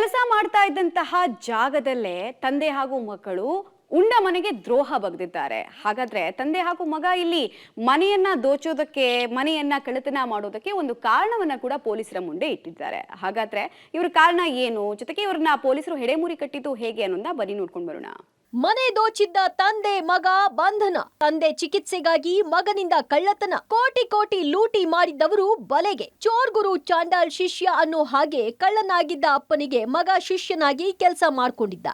ಕೆಲಸ ಮಾಡ್ತಾ ಇದ್ದಂತಹ ಜಾಗದಲ್ಲೇ ತಂದೆ ಹಾಗೂ ಮಕ್ಕಳು ಉಂಡ ಮನೆಗೆ ದ್ರೋಹ ಬಗೆದಿದ್ದಾರೆ. ಹಾಗಾದ್ರೆ ತಂದೆ ಹಾಗೂ ಮಗ ಇಲ್ಲಿ ಮನೆಯನ್ನ ದೋಚೋದಕ್ಕೆ, ಮನೆಯನ್ನ ಕಳ್ಳತನ ಮಾಡೋದಕ್ಕೆ ಒಂದು ಕಾರಣವನ್ನ ಕೂಡ ಪೊಲೀಸರ ಮುಂದೆ ಇಟ್ಟಿದ್ದಾರೆ. ಹಾಗಾದ್ರೆ ಇವ್ರ ಕಾರಣ ಏನು, ಜೊತೆಗೆ ಇವ್ರನ್ನ ಪೊಲೀಸರು ಹೆಡೆಮುರಿ ಕಟ್ಟಿದ್ದು ಹೇಗೆ ಅನ್ನೋದನ್ನ ಬನ್ನಿ ನೋಡ್ಕೊಂಡು ಬರೋಣ. ಮನೆ ದೋಚಿದ್ದ ತಂದೆ ಮಗ ಬಂಧನ. ತಂದೆ ಚಿಕಿತ್ಸೆಗಾಗಿ ಮಗನಿಂದ ಕಳ್ಳತನ. ಕೋಟಿ ಕೋಟಿ ಲೂಟಿ ಮಾಡಿದ್ದವರು ಬಲೆಗೆ. ಚೋರ್ ಗುರು ಚಾಂಡಾಲ್ ಶಿಷ್ಯ ಅನ್ನೋ ಹಾಗೆ ಕಳ್ಳನಾಗಿದ್ದ ಅಪ್ಪನಿಗೆ ಮಗ ಶಿಷ್ಯನಾಗಿ ಕೆಲಸ ಮಾಡ್ಕೊಂಡಿದ್ದ.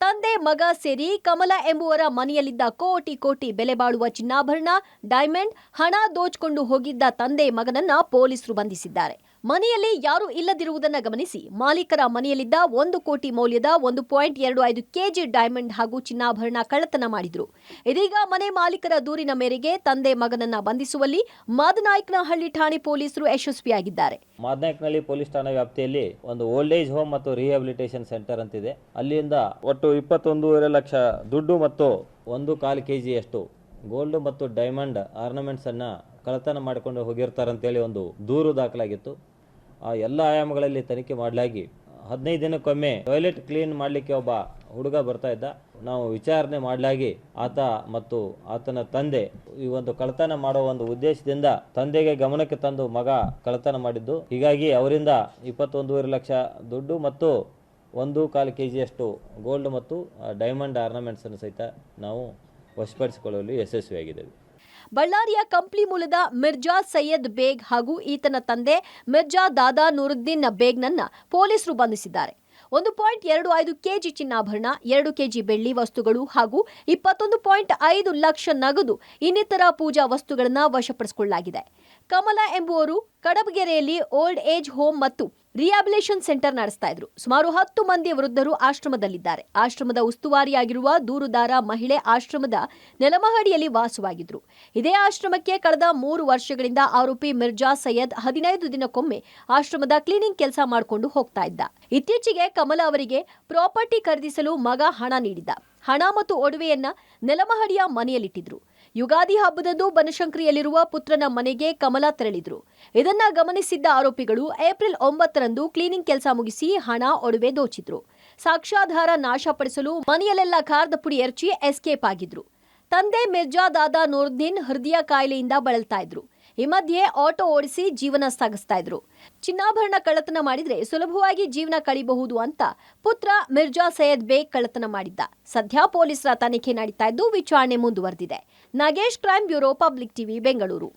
ತಂದೆ ಮಗ ಸೇರಿ ಕಮಲ ಎಂಬುವರ ಮನೆಯಲ್ಲಿದ್ದ ಕೋಟಿ ಕೋಟಿ ಬೆಲೆ ಬಾಳುವ ಚಿನ್ನಾಭರಣ, ಡೈಮಂಡ್, ಹಣ ದೋಚಿಕೊಂಡು ಹೋಗಿದ್ದ ತಂದೆ ಮಗನನ್ನ ಪೊಲೀಸರು ಬಂಧಿಸಿದ್ದಾರೆ. ಮನೆಯಲ್ಲಿ ಯಾರೂ ಇಲ್ಲದಿರುವುದನ್ನು ಗಮನಿಸಿ ಮಾಲೀಕರ ಮನೆಯಲ್ಲಿದ್ದ 1 ಕೋಟಿ ಮೌಲ್ಯದ 1.25 ಕೆಜಿ ಡೈಮಂಡ್ ಹಾಗೂ ಚಿನ್ನಾಭರಣ ಕಳ್ಳತನ ಮಾಡಿದ್ರು. ಇದೀಗ ಮನೆ ಮಾಲೀಕರ ದೂರಿನ ಮೇರೆಗೆ ತಂದೆ ಮಗನನ್ನ ಬಂಧಿಸುವಲ್ಲಿ ಮಾದನಾಯಕನಹಳ್ಳಿ ಠಾಣೆ ಪೊಲೀಸರು ಯಶಸ್ವಿಯಾಗಿದ್ದಾರೆ. ಮಾದನಾಯಕನಹಳ್ಳಿ ಪೊಲೀಸ್ ಠಾಣಾ ವ್ಯಾಪ್ತಿಯಲ್ಲಿ ಒಂದು ಓಲ್ಡ್ ಏಜ್ ಹೋಮ್ ಮತ್ತು ರಿಹ್ಯಾಬಿಲಿಟೇಷನ್ ಸೆಂಟರ್ ಅಂತಿದೆ. ಅಲ್ಲಿಂದ ಒಟ್ಟು 21.5 ಲಕ್ಷ ದುಡ್ಡು ಮತ್ತು 1.25 ಕೆಜಿಯಷ್ಟು ಗೋಲ್ಡ್ ಮತ್ತು ಡೈಮಂಡ್ ಆರ್ನಮೆಂಟ್ಸ್ ಅನ್ನ ಕಳ್ಳತನ ಮಾಡಿಕೊಂಡು ಹೋಗಿರ್ತಾರಂತೇಳಿ ಒಂದು ದೂರು ದಾಖಲಾಗಿತ್ತು. ಆ ಎಲ್ಲ ಆಯಾಮಗಳಲ್ಲಿ ತನಿಖೆ ಮಾಡಲಾಗಿ 15 ದಿನಕ್ಕೊಮ್ಮೆ ಟಾಯ್ಲೆಟ್ ಕ್ಲೀನ್ ಮಾಡಲಿಕ್ಕೆ ಒಬ್ಬ ಹುಡುಗ ಬರ್ತಾ ಇದ್ದ. ನಾವು ವಿಚಾರಣೆ ಮಾಡಲಾಗಿ ಆತ ಮತ್ತು ಆತನ ತಂದೆ ಈ ಒಂದು ಕಳ್ಳತನ ಮಾಡೋ ಒಂದು ಉದ್ದೇಶದಿಂದ ತಂದೆಗೆ ಗಮನಕ್ಕೆ ತಂದು ಮಗ ಕಳ್ಳತನ ಮಾಡಿದ್ದು. ಹೀಗಾಗಿ ಅವರಿಂದ 21.5 ಲಕ್ಷ ದುಡ್ಡು ಮತ್ತು 1.25 ಕೆಜಿಯಷ್ಟು ಗೋಲ್ಡ್ ಮತ್ತು ಡೈಮಂಡ್ ಆರ್ನಮೆಂಟ್ಸ್ ಅನ್ನು ಸಹಿತ ನಾವು ವಶಪಡಿಸಿಕೊಳ್ಳಲು ಯಶಸ್ವಿಯಾಗಿದ್ದೇವೆ. ಬಳ್ಳಾರಿಯ ಕಂಪ್ಲಿ ಮೂಲದ ಮಿರ್ಜಾ ಸೈಯದ್ ಬೇಗ್ ಹಾಗೂ ಈತನ ತಂದೆ ಮಿರ್ಜಾ ದಾದಾ ನೂರುದ್ದೀನ್ ಬೇಗ್ನನ್ನ ಪೊಲೀಸರು ಬಂಧಿಸಿದ್ದಾರೆ. 1.25 ಕೆಜಿ ಚಿನ್ನಾಭರಣ, 2 ಕೆಜಿ ಬೆಳ್ಳಿ ವಸ್ತುಗಳು ಹಾಗೂ 21.5 ಲಕ್ಷ ನಗದು ಇನ್ನಿತರ ಪೂಜಾ ವಸ್ತುಗಳನ್ನು ವಶಪಡಿಸಿಕೊಳ್ಳಲಾಗಿದೆ. ಕಮಲ ಎಂಬುವರು ಕಡಬಗೆರೆಯಲ್ಲಿ ಓಲ್ಡ್ ಏಜ್ ಹೋಮ್ ಮತ್ತು ರಿಹ್ಯಾಬಿಲಿಟೇಷನ್ ಸೆಂಟರ್ ನಡೆಸ್ತಾ ಇದ್ರು. ಸುಮಾರು 10 ಮಂದಿ ವೃದ್ಧರು ಆಶ್ರಮದಲ್ಲಿದ್ದಾರೆ. ಆಶ್ರಮದ ಉಸ್ತುವಾರಿಯಾಗಿರುವ ದೂರುದಾರ ಮಹಿಳೆ ಆಶ್ರಮದ ನೆಲಮಹಡಿಯಲ್ಲಿ ವಾಸವಾಗಿದ್ರು. ಇದೇ ಆಶ್ರಮಕ್ಕೆ ಕಳೆದ 3 ವರ್ಷಗಳಿಂದ ಆರೋಪಿ ಮಿರ್ಜಾ ಸೈಯದ್ 15 ದಿನಕ್ಕೊಮ್ಮೆ ಆಶ್ರಮದ ಕ್ಲೀನಿಂಗ್ ಕೆಲಸ ಮಾಡಿಕೊಂಡು ಹೋಗ್ತಾ ಇದ್ದ. ಇತ್ತೀಚೆಗೆ ಕಮಲ ಅವರಿಗೆ ಪ್ರಾಪರ್ಟಿ ಖರೀದಿಸಲು ಮಗ ಹಣ ನೀಡಿದ್ದ. ಹಣ ಮತ್ತು ಒಡವೆಯನ್ನ ನೆಲಮಹಡಿಯ ಮನೆಯಲ್ಲಿಟ್ಟಿದ್ರು. ಯುಗಾದಿ ಹಬ್ಬದಂದು ಬನಶಂಕರಿಯಲ್ಲಿರುವ ಪುತ್ರನ ಮನೆಗೆ ಕಮಲ ತೆರಳಿದ್ರು. ಇದನ್ನ ಗಮನಿಸಿದ್ದ ಆರೋಪಿಗಳು ಏಪ್ರಿಲ್ 9ರಂದು ಕ್ಲೀನಿಂಗ್ ಕೆಲಸ ಮುಗಿಸಿ ಹಣ ಒಡವೆ ದೋಚಿದ್ರು. ಸಾಕ್ಷ್ಯಾಧಾರ ನಾಶಪಡಿಸಲು ಮನೆಯಲ್ಲೆಲ್ಲ ಖಾರದ ಪುಡಿ ಎರಚಿ ಎಸ್ಕೇಪ್ ಆಗಿದ್ರು. ತಂದೆ ಮಿರ್ಜಾ ದಾದಾ ನೂರುದ್ದೀನ್ ಹೃದಯ ಕಾಯಿಲೆಯಿಂದ ಬಳಲ್ತಾ ಇದ್ರು. ಈ ಮಧ್ಯೆ ಆಟೋ ಓಡಿಸಿ ಜೀವನ ಸಾಗಿಸ್ತಾ ಇದ್ರು. ಚಿನ್ನಾಭರಣ ಕಳ್ಳತನ ಮಾಡಿದ್ರೆ ಸುಲಭವಾಗಿ ಜೀವನ ಕಳಿಬಹುದು ಅಂತ ಪುತ್ರ ಮಿರ್ಜಾ ಸೈಯದ್ ಬೇಗ್ ಕಳ್ಳತನ ಮಾಡಿದ್ದ. ಸದ್ಯ ಪೊಲೀಸರ ತನಿಖೆ ನಡೀತಾ ಇದ್ದು ವಿಚಾರಣೆ ಮುಂದುವರೆದಿದೆ. Nagesh, crime bureau, public TV, Bengaluru.